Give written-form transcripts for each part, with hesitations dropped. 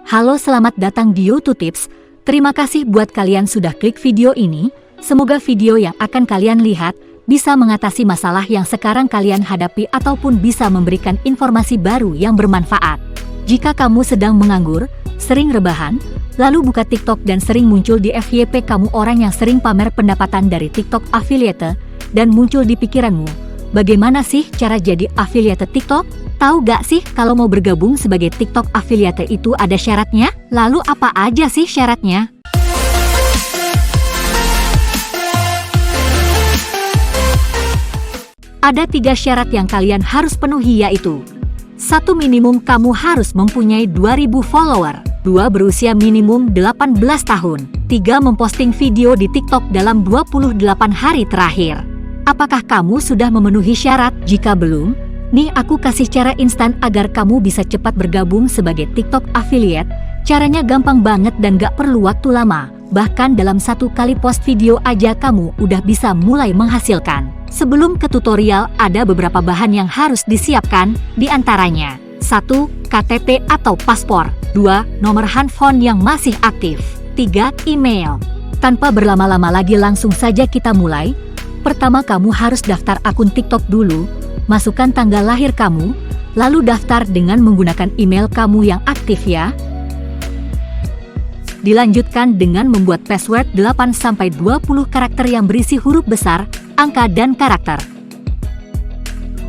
Halo, selamat datang di YouTube Tips. Terima kasih buat kalian sudah klik video ini. Semoga video yang akan kalian lihat bisa mengatasi masalah yang sekarang kalian hadapi ataupun bisa memberikan informasi baru yang bermanfaat. Jika kamu sedang menganggur, sering rebahan, lalu buka TikTok dan sering muncul di FYP kamu orang yang sering pamer pendapatan dari TikTok affiliate dan muncul di pikiranmu, bagaimana sih cara jadi affiliate TikTok? Tahu gak sih kalau mau bergabung sebagai TikTok affiliate itu ada syaratnya? Lalu apa aja sih syaratnya? Ada 3 syarat yang kalian harus penuhi, yaitu 1. Minimum kamu harus mempunyai 2000 follower. 2. Berusia minimum 18 tahun. 3. Memposting video di TikTok dalam 28 hari terakhir. Apakah kamu sudah memenuhi syarat? Jika belum, nih aku kasih cara instan agar kamu bisa cepat bergabung sebagai TikTok affiliate. Caranya gampang banget dan gak perlu waktu lama. Bahkan dalam 1 kali post video aja kamu udah bisa mulai menghasilkan. Sebelum ke tutorial, ada beberapa bahan yang harus disiapkan, di antaranya 1. KTP atau paspor. 2. Nomor handphone yang masih aktif. 3. Email. Tanpa berlama-lama lagi langsung saja kita mulai. Pertama, kamu harus daftar akun TikTok dulu. Masukkan tanggal lahir kamu, lalu daftar dengan menggunakan email kamu yang aktif ya. Dilanjutkan dengan membuat password 8-20 karakter yang berisi huruf besar, angka, dan karakter.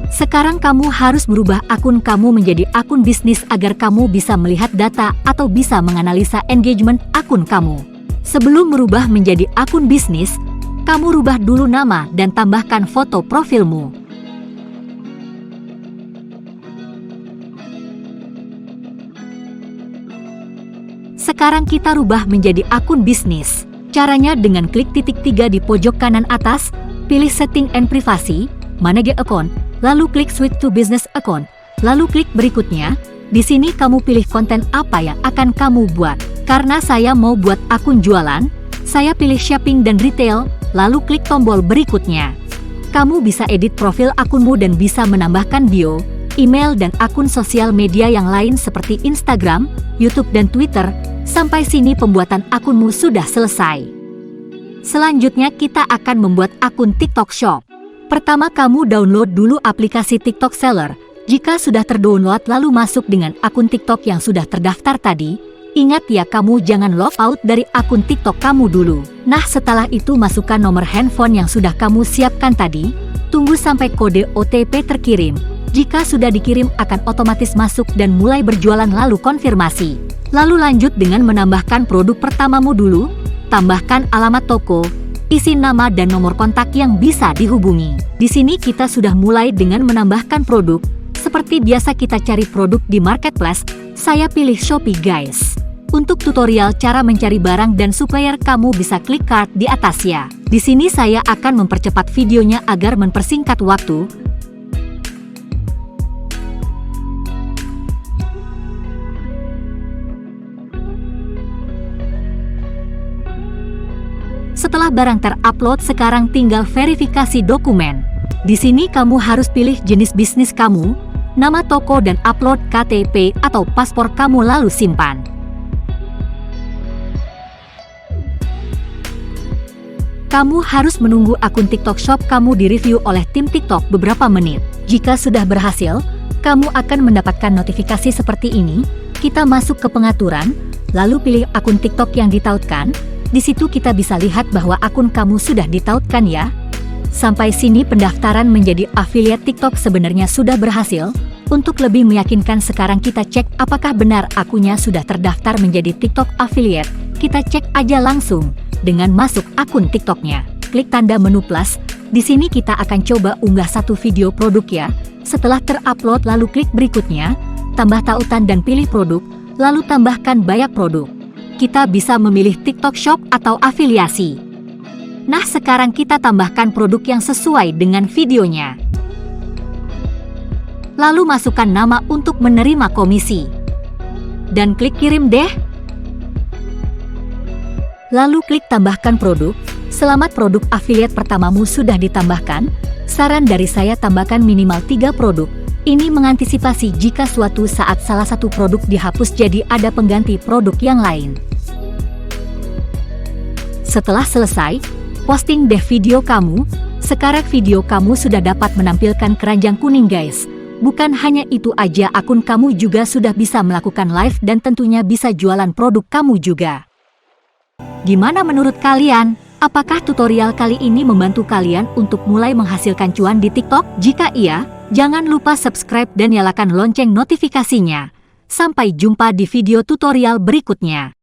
Sekarang kamu harus berubah akun kamu menjadi akun bisnis agar kamu bisa melihat data atau bisa menganalisa engagement akun kamu. Sebelum merubah menjadi akun bisnis, kamu rubah dulu nama dan tambahkan foto profilmu. Sekarang kita rubah menjadi akun bisnis. Caranya dengan klik titik 3 di pojok kanan atas, pilih Setting and Privacy, Manage Account, lalu klik Switch to Business Account, lalu klik berikutnya. Di sini kamu pilih konten apa yang akan kamu buat. Karena saya mau buat akun jualan, saya pilih shopping dan retail, lalu klik tombol berikutnya. Kamu bisa edit profil akunmu dan bisa menambahkan bio, email, dan akun sosial media yang lain seperti Instagram, YouTube, dan Twitter. Sampai sini pembuatan akunmu sudah selesai. Selanjutnya kita akan membuat akun TikTok Shop. Pertama, kamu download dulu aplikasi TikTok Seller. Jika sudah terdownload lalu masuk dengan akun TikTok yang sudah terdaftar tadi. Ingat ya, kamu jangan log out dari akun TikTok kamu dulu. Nah, setelah itu masukkan nomor handphone yang sudah kamu siapkan tadi. Tunggu sampai kode OTP terkirim. Jika sudah dikirim akan otomatis masuk dan mulai berjualan, lalu konfirmasi. Lalu lanjut dengan menambahkan produk pertamamu dulu. Tambahkan alamat toko, isi nama dan nomor kontak yang bisa dihubungi. Di sini kita sudah mulai dengan menambahkan produk. Seperti biasa kita cari produk di marketplace. Saya pilih Shopee guys. Untuk tutorial cara mencari barang dan supplier kamu bisa klik card di atas ya. Di sini saya akan mempercepat videonya agar mempersingkat waktu. Setelah barang terupload, sekarang tinggal verifikasi dokumen. Di sini kamu harus pilih jenis bisnis kamu, nama toko, dan upload KTP atau paspor kamu lalu simpan. Kamu harus menunggu akun TikTok Shop kamu direview oleh tim TikTok beberapa menit. Jika sudah berhasil, kamu akan mendapatkan notifikasi seperti ini. Kita masuk ke pengaturan, lalu pilih akun TikTok yang ditautkan. Di situ kita bisa lihat bahwa akun kamu sudah ditautkan ya. Sampai sini pendaftaran menjadi affiliate TikTok sebenarnya sudah berhasil. Untuk lebih meyakinkan, sekarang kita cek apakah benar akunnya sudah terdaftar menjadi TikTok affiliate. Kita cek aja langsung dengan masuk akun TikToknya. Klik tanda menu plus. Di sini kita akan coba unggah 1 video produk ya. Setelah terupload lalu klik berikutnya, tambah tautan dan pilih produk, lalu tambahkan banyak produk. Kita bisa memilih TikTok Shop atau afiliasi. Nah, sekarang kita tambahkan produk yang sesuai dengan videonya. Lalu masukkan nama untuk menerima komisi. Dan klik kirim deh. Lalu klik tambahkan produk. Selamat, produk affiliate pertamamu sudah ditambahkan. Saran dari saya, tambahkan minimal 3 produk. Ini mengantisipasi jika suatu saat salah satu produk dihapus jadi ada pengganti produk yang lain. Setelah selesai, posting deh video kamu. Sekarang video kamu sudah dapat menampilkan keranjang kuning guys. Bukan hanya itu aja, akun kamu juga sudah bisa melakukan live dan tentunya bisa jualan produk kamu juga. Gimana menurut kalian? Apakah tutorial kali ini membantu kalian untuk mulai menghasilkan cuan di TikTok? Jika iya, jangan lupa subscribe dan nyalakan lonceng notifikasinya. Sampai jumpa di video tutorial berikutnya.